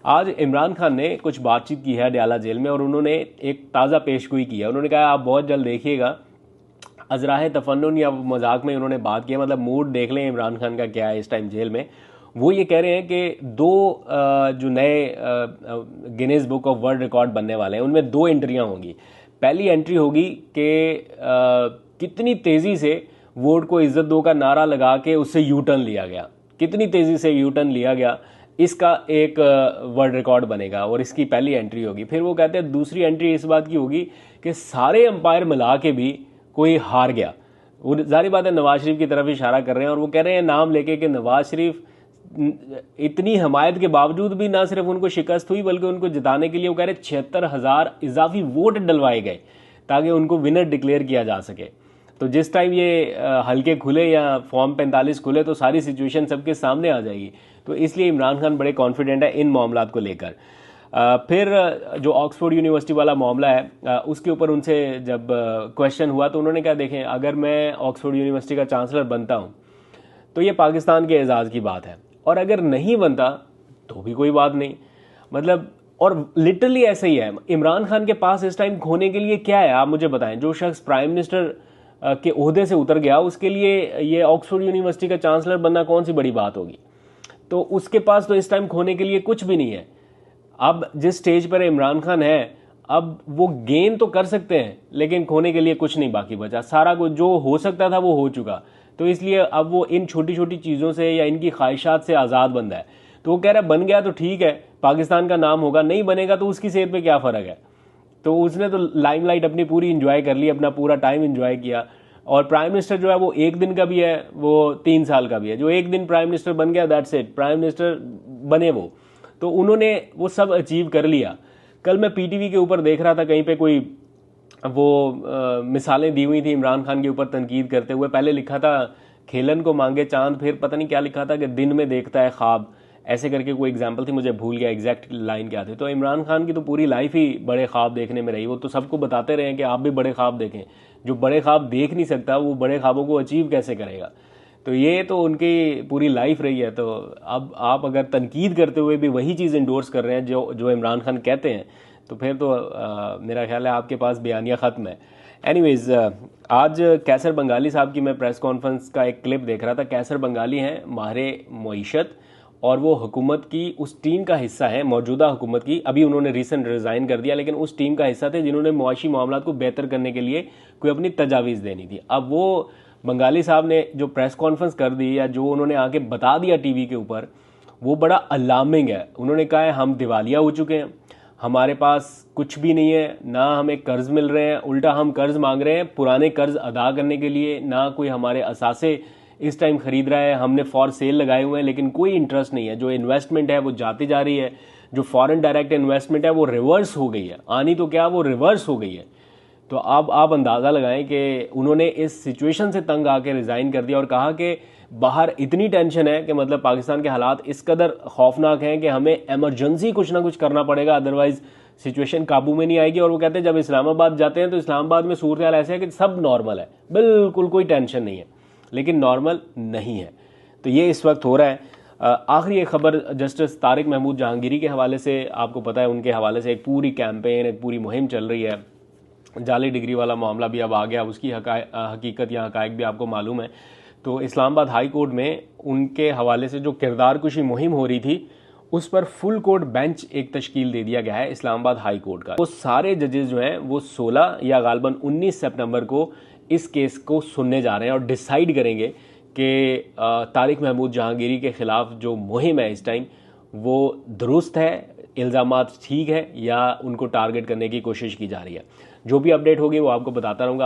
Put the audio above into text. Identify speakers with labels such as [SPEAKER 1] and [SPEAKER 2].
[SPEAKER 1] आज इमरान खान ने कुछ बातचीत की है अडयाला जेल में और उन्होंने एक ताज़ा पेशगोई की है। उन्होंने कहा आप बहुत जल्द देखिएगा, अजराह तफन्नुन या मजाक में उन्होंने बात की, मतलब मूड देख लें इमरान खान का क्या है इस टाइम जेल में। वो ये कह रहे हैं कि जो नए Guinness book of world record बनने वाले हैं उनमें 2 एंट्रियां होंगी। पहली एंट्री होगी कि कितनी तेज़ी से वोट को इज्जत दो का नारा लगा के उससे यू टर्न लिया गया, कितनी तेज़ी से यू टर्न लिया गया, इसका एक वर्ल्ड रिकॉर्ड बनेगा और इसकी पहली एंट्री होगी। फिर वो कहते हैं दूसरी एंट्री इस बात की होगी कि सारे अंपायर मिला के भी कोई हार गया। वो जारी बात है नवाज शरीफ की तरफ इशारा कर रहे हैं और वो कह रहे हैं नाम लेके कि नवाज शरीफ इतनी हमायत के बावजूद भी ना सिर्फ उनको शिकस्त हुई बल्कि उनको जिताने के लिए वो कह रहे 76,000 इजाफी वोट डलवाए गए ताकि उनको विनर डिक्लेयर किया जा सके। तो जिस टाइम ये हल्के खुले या फॉर्म 45 खुले तो सारी सिचुएशन सबके सामने आ जाएगी। तो इसलिए इमरान खान बड़े कॉन्फिडेंट है इन मामलात को लेकर। फिर जो ऑक्सफोर्ड यूनिवर्सिटी वाला मामला है उसके ऊपर उनसे जब क्वेश्चन हुआ तो उन्होंने कहा देखें, अगर मैं ऑक्सफोर्ड यूनिवर्सिटी का चांसलर बनता हूँ तो ये पाकिस्तान के एजाज़ की बात है, और अगर नहीं बनता तो भी कोई बात नहीं। मतलब और लिटरली ऐसा ही है। इमरान खान के पास इस टाइम खोने के लिए क्या है आप मुझे बताएं। जो शख्स प्राइम मिनिस्टर के ओहदे से उतर गया उसके लिए ये ऑक्सफोर्ड यूनिवर्सिटी का चांसलर बनना कौन सी बड़ी बात होगी। तो उसके पास तो इस टाइम खोने के लिए कुछ भी नहीं है। अब जिस स्टेज पर इमरान खान है अब वो गेन तो कर सकते हैं लेकिन खोने के लिए कुछ नहीं बाकी बचा। सारा कुछ जो हो सकता था वो हो चुका। तो इसलिए अब वो इन छोटी छोटी चीज़ों से या इनकी ख्वाहिशात से आज़ाद बंदा है। तो वो कह रहा है बन गया तो ठीक है, पाकिस्तान का नाम होगा, नहीं बनेगा तो उसकी सेहत पे क्या फ़र्क है। तो उसने तो लाइमलाइट अपनी पूरी इंजॉय कर ली, अपना पूरा टाइम इंजॉय किया। और प्राइम मिनिस्टर जो है वो 1 दिन का भी है, वो 3 साल का भी है। जो 1 दिन प्राइम मिनिस्टर बन गया दैट्स इट, प्राइम मिनिस्टर बने वो। तो उन्होंने वो सब अचीव कर लिया। कल मैं पीटीवी के ऊपर देख रहा था, कहीं पे कोई वो मिसालें दी हुई थी इमरान खान के ऊपर तनकीद करते हुए। पहले लिखा था खेलन को मांगे चांद, फिर पता नहीं क्या लिखा था कि दिन में देखता है ख्वाब, ऐसे करके कोई एग्जाम्पल थी, मुझे भूल गया एग्जैक्ट लाइन क्या थी। तो इमरान खान की तो पूरी लाइफ ही बड़े ख्वाब देखने में रही। वो तो सबको बताते रहे कि आप भी बड़े ख्वाब देखें। जो बड़े ख्वाब देख नहीं सकता वो बड़े ख्वाबों को अचीव कैसे करेगा। तो ये तो उनकी पूरी लाइफ रही है। तो अब आप अगर तनकीद करते हुए भी वही चीज़ इंडोर्स कर रहे हैं जो इमरान खान कहते हैं तो फिर तो मेरा ख्याल है आपके पास बयानिया ख़त्म है। एनीवेज़ आज कैसर बंगाली साहब की मैं प्रेस कॉन्फ्रेंस का एक क्लिप देख रहा था। कैसर बंगाली हैं माहिर मईशत और वो हुकूमत की उस टीम का हिस्सा है, मौजूदा हुकूमत की। अभी उन्होंने रिसेंट रिज़ाइन कर दिया लेकिन उस टीम का हिस्सा थे जिन्होंने मुआशी मामलात को बेहतर करने के लिए कोई अपनी तजावीज़ देनी थी। अब वो बंगाली साहब ने जो प्रेस कॉन्फ्रेंस कर दी या जो उन्होंने आके बता दिया टीवी के ऊपर, वो बड़ा अलार्मिंग है। उन्होंने कहा है हम दिवालिया हो चुके हैं, हमारे पास कुछ भी नहीं है, ना हमें कर्ज मिल रहे हैं, उल्टा हम कर्ज मांग रहे हैं पुराने कर्ज अदा करने के लिए, ना कोई हमारे असासे इस टाइम खरीद रहा है। हमने फॉर सेल लगाए हुए हैं लेकिन कोई इंटरेस्ट नहीं है। जो इन्वेस्टमेंट है वो जाती जा रही है। जो फॉरेन डायरेक्ट इन्वेस्टमेंट है वो रिवर्स हो गई है, आनी तो क्या वो रिवर्स हो गई है। तो अब आप अंदाज़ा लगाएं कि उन्होंने इस सिचुएशन से तंग आके रिज़ाइन कर दिया और कहा कि बाहर इतनी टेंशन है कि मतलब पाकिस्तान के हालात इस कदर खौफनाक हैं कि हमें एमरजेंसी कुछ ना कुछ करना पड़ेगा, अदरवाइज़ सिचुएशन काबू में नहीं आएगी। और वो कहते हैं जब इस्लामाबाद जाते हैं तो इस्लामाबाद में सूरत हाल ऐसे है कि सब नॉर्मल है, बिल्कुल कोई टेंशन नहीं है, लेकिन नॉर्मल नहीं है। तो ये इस वक्त हो रहा है। आखिरी एक खबर जस्टिस तारिक महमूद जहांगीरी के हवाले से, आपको पता है उनके हवाले से एक पूरी कैंपेन, एक पूरी मुहिम चल रही है। जाली डिग्री वाला मामला भी अब आ गया, उसकी हकीकत या हकायक भी आपको मालूम है। तो इस्लामाबाद हाई कोर्ट में उनके हवाले से जो किरदार कुशी मुहिम हो रही थी उस पर फुल कोर्ट बेंच एक तश्कील दे दिया गया है इस्लामाबाद हाई कोर्ट का। वो सारे जजेस जो हैं वो 16 या गालबन 19 सितंबर को इस केस को सुनने जा रहे हैं और डिसाइड करेंगे कि तारिक महमूद जहांगीरी के ख़िलाफ़ जो मुहिम है इस टाइम वो दुरुस्त है, इल्ज़ामात ठीक है या उनको टारगेट करने की कोशिश की जा रही है। जो भी अपडेट होगी वो आपको बताता रहूँगा।